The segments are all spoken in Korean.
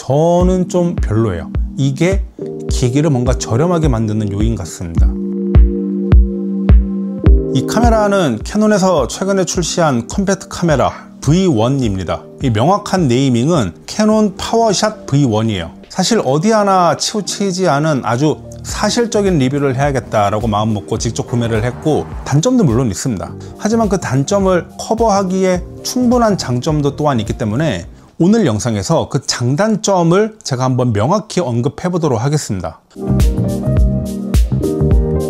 저는 좀 별로예요. 이게 기기를 뭔가 저렴하게 만드는 요인 같습니다. 이 카메라는 캐논에서 최근에 출시한 컴팩트 카메라 V1입니다. 이 명확한 네이밍은 캐논 파워샷 V1이에요. 사실 어디 하나 치우치지 않은 아주 사실적인 리뷰를 해야겠다라고 마음먹고 직접 구매를 했고, 단점도 물론 있습니다. 하지만 그 단점을 커버하기에 충분한 장점도 또한 있기 때문에 오늘 영상에서 그 장단점을 제가 한번 명확히 언급해 보도록 하겠습니다.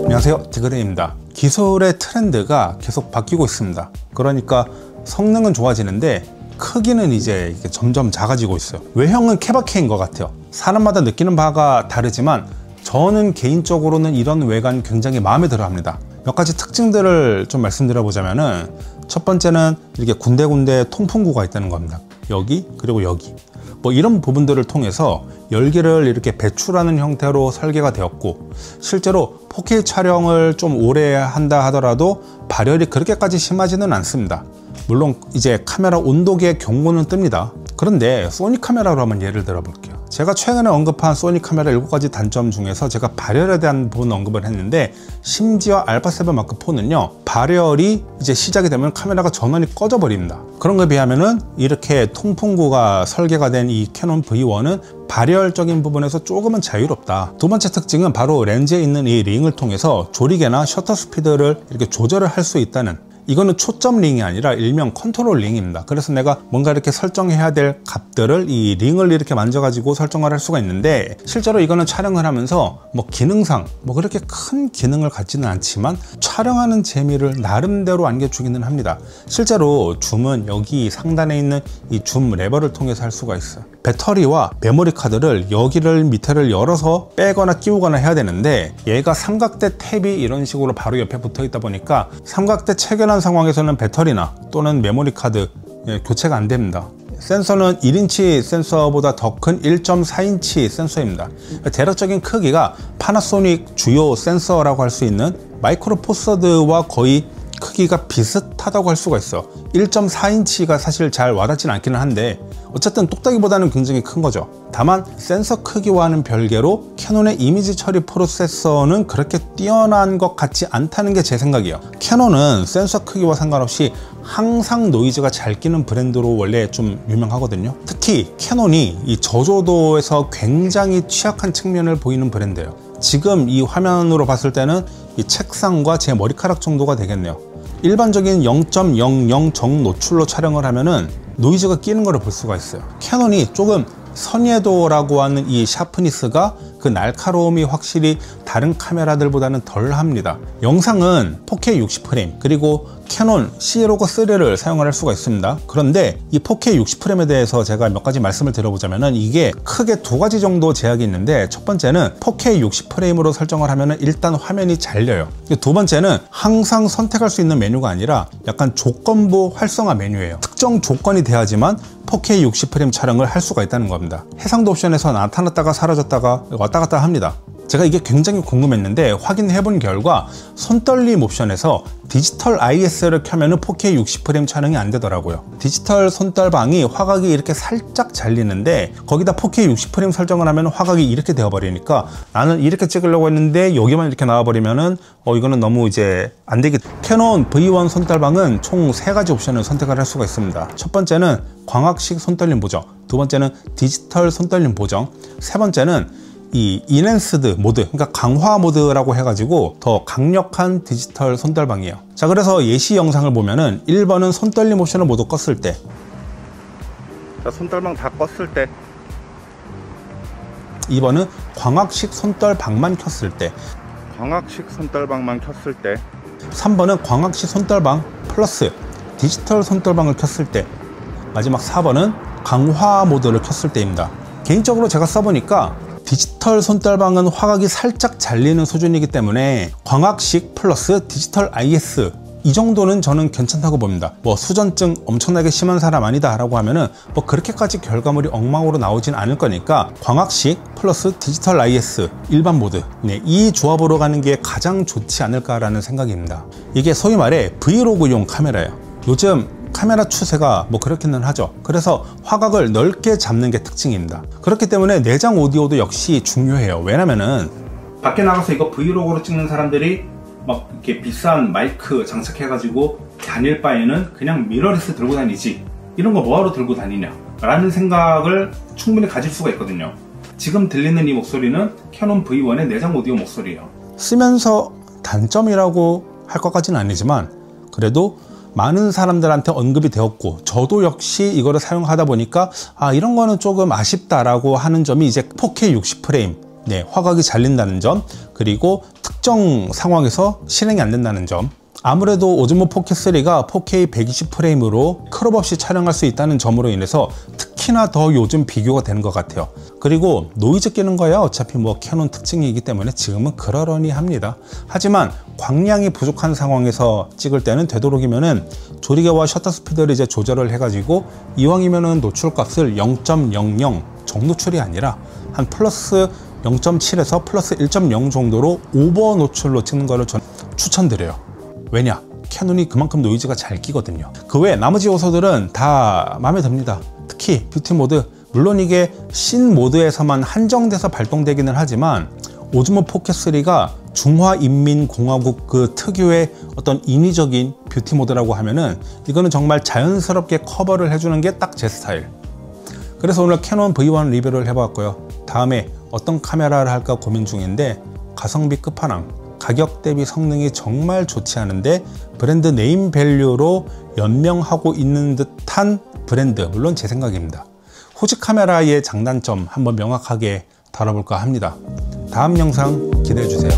안녕하세요, 디그레이입니다. 기술의 트렌드가 계속 바뀌고 있습니다. 그러니까 성능은 좋아지는데 크기는 이제 점점 작아지고 있어요. 외형은 케바케인 것 같아요. 사람마다 느끼는 바가 다르지만 저는 개인적으로는 이런 외관 굉장히 마음에 들어 합니다. 몇 가지 특징들을 좀 말씀드려 보자면은, 첫 번째는 이렇게 군데군데 통풍구가 있다는 겁니다. 여기 그리고 여기, 뭐 이런 부분들을 통해서 열기를 이렇게 배출하는 형태로 설계가 되었고, 실제로 4K 촬영을 좀 오래 한다 하더라도 발열이 그렇게까지 심하지는 않습니다. 물론 이제 카메라 온도계의 경고는 뜹니다. 그런데 소니 카메라로 한번 예를 들어 볼게요. 제가 최근에 언급한 소니 카메라 7가지 단점 중에서 제가 발열에 대한 부분 언급을 했는데, 심지어 알파7 마크 4는요 발열이 이제 시작이 되면 카메라가 전원이 꺼져 버립니다. 그런 거에 비하면은 이렇게 통풍구가 설계가 된 이 캐논 V1은 발열적인 부분에서 조금은 자유롭다. 두 번째 특징은 바로 렌즈에 있는 이 링을 통해서 조리개나 셔터 스피드를 이렇게 조절을 할 수 있다는, 이거는 초점 링이 아니라 일명 컨트롤 링입니다. 그래서 내가 뭔가 이렇게 설정해야 될 값들을 이 링을 이렇게 만져가지고 설정을 할 수가 있는데, 실제로 이거는 촬영을 하면서 뭐 기능상 뭐 그렇게 큰 기능을 갖지는 않지만 촬영하는 재미를 나름대로 안겨주기는 합니다. 실제로 줌은 여기 상단에 있는 이 줌 레버를 통해서 할 수가 있어요. 배터리와 메모리 카드를 여기를 밑에를 열어서 빼거나 끼우거나 해야 되는데, 얘가 삼각대 탭이 이런 식으로 바로 옆에 붙어 있다 보니까 삼각대 체결한 상황에서는 배터리나 또는 메모리 카드 교체가 안 됩니다. 센서는 1인치 센서보다 더 큰 1.4인치 센서입니다. 대략적인 크기가 파나소닉 주요 센서라고 할 수 있는 마이크로 포서드와 거의 크기가 비슷하다고 할 수가 있어. 1.4인치가 사실 잘 와닿지는 않기는 한데 어쨌든 똑딱이보다는 굉장히 큰 거죠. 다만 센서 크기와는 별개로 캐논의 이미지 처리 프로세서는 그렇게 뛰어난 것 같지 않다는 게 제 생각이에요. 캐논은 센서 크기와 상관없이 항상 노이즈가 잘 끼는 브랜드로 원래 좀 유명하거든요. 특히 캐논이 이 저조도에서 굉장히 취약한 측면을 보이는 브랜드예요. 지금 이 화면으로 봤을 때는 이 책상과 제 머리카락 정도가 되겠네요. 일반적인 0.00 정노출로 촬영을 하면은 노이즈가 끼는 것을 볼 수가 있어요. 캐논이 조금 선예도라고 하는 이 샤프니스가, 그 날카로움이 확실히 다른 카메라들보다는 덜 합니다. 영상은 4K 60프레임 그리고 캐논 CLOG3를 사용을 할 수가 있습니다. 그런데 이 4K 60프레임에 대해서 제가 몇 가지 말씀을 드려보자면은, 이게 크게 2가지 정도 제약이 있는데, 첫 번째는 4K 60프레임으로 설정을 하면은 일단 화면이 잘려요. 두 번째는 항상 선택할 수 있는 메뉴가 아니라 약간 조건부 활성화 메뉴예요. 특정 조건이 돼야지만 4K 60프레임 촬영을 할 수가 있다는 겁니다. 해상도 옵션에서 나타났다가 사라졌다가 왔다 갔다 합니다. 제가 이게 굉장히 궁금했는데 확인해 본 결과 손떨림 옵션에서 디지털 IS를 켜면은 4K 60프레임 촬영이 안 되더라고요. 디지털 손떨방이 화각이 이렇게 살짝 잘리는데, 거기다 4K 60프레임 설정을 하면 화각이 이렇게 되어 버리니까 나는 이렇게 찍으려고 했는데 여기만 이렇게 나와 버리면은 이거는 너무 이제 안 되겠. 캐논 V1 손떨방은 총 3가지 옵션을 선택을 할 수가 있습니다. 첫 번째는 광학식 손떨림 보정, 두 번째는 디지털 손떨림 보정, 세 번째는 이 인핸스드 모드, 그러니까 강화 모드라고 해가지고 더 강력한 디지털 손떨방이에요. 자, 그래서 예시 영상을 보면은 1번은 손떨림 옵션을 모두 껐을 때, 자, 손떨방 다 껐을 때, 2번은 광학식 손떨방만 켰을 때, 광학식 손떨방만 켰을 때, 3번은 광학식 손떨방 플러스 디지털 손떨방을 켰을 때, 마지막 4번은 강화 모드를 켰을 때입니다. 개인적으로 제가 써보니까 디지털 손떨방은 화각이 살짝 잘리는 수준이기 때문에 광학식 플러스 디지털 IS 이 정도는 저는 괜찮다고 봅니다. 뭐 수전증 엄청나게 심한 사람 아니다 라고 하면은 뭐 그렇게까지 결과물이 엉망으로 나오진 않을 거니까 광학식 플러스 디지털 IS 일반 모드, 이 조합으로 가는 게 가장 좋지 않을까라는 생각입니다. 이게 소위 말해 브이로그용 카메라예요. 요즘 카메라 추세가 뭐 그렇기는 하죠. 그래서 화각을 넓게 잡는 게 특징입니다. 그렇기 때문에 내장 오디오도 역시 중요해요. 왜냐면은 밖에 나가서 이거 브이로그로 찍는 사람들이 막 이렇게 비싼 마이크 장착해가지고 다닐 바에는 그냥 미러리스 들고 다니지, 이런 거 뭐하러 들고 다니냐 라는 생각을 충분히 가질 수가 있거든요. 지금 들리는 이 목소리는 캐논 V1의 내장 오디오 목소리예요. 쓰면서 단점이라고 할 것까지는 아니지만 그래도 많은 사람들한테 언급이 되었고, 저도 역시 이거를 사용하다 보니까 이런 거는 조금 아쉽다라고 하는 점이 이제 4K 60프레임, 화각이 잘린다는 점, 그리고 특정 상황에서 실행이 안 된다는 점. 아무래도 오즈모 포켓3가 4K 120프레임으로 크롭 없이 촬영할 수 있다는 점으로 인해서 특히나 더 요즘 비교가 되는 것 같아요. 그리고 노이즈 끼는 거야 어차피 뭐 캐논 특징이기 때문에 지금은 그러려니 합니다. 하지만 광량이 부족한 상황에서 찍을 때는 되도록이면은 조리개와 셔터 스피드를 이제 조절을 해가지고 이왕이면은 노출값을 0.00 정노출이 아니라 한 플러스 0.7에서 플러스 1.0 정도로 오버 노출로 찍는 거를 전 추천드려요. 왜냐? 캐논이 그만큼 노이즈가 잘 끼거든요. 그 외 나머지 요소들은 다 마음에 듭니다. 특히 뷰티 모드, 물론 이게 씬 모드에서만 한정돼서 발동되기는 하지만 오즈모 포켓3가 중화인민공화국 그 특유의 어떤 인위적인 뷰티 모드라고 하면은 이거는 정말 자연스럽게 커버를 해주는 게 딱 제 스타일. 그래서 오늘 캐논 V1 리뷰를 해봤고요. 다음에 어떤 카메라를 할까 고민 중인데, 가성비 끝판왕, 가격 대비 성능이 정말 좋지 않은데 브랜드 네임 밸류로 연명하고 있는 듯한 브랜드, 물론 제 생각입니다. 후지 카메라의 장단점 한번 명확하게 다뤄볼까 합니다. 다음 영상 기대해 주세요.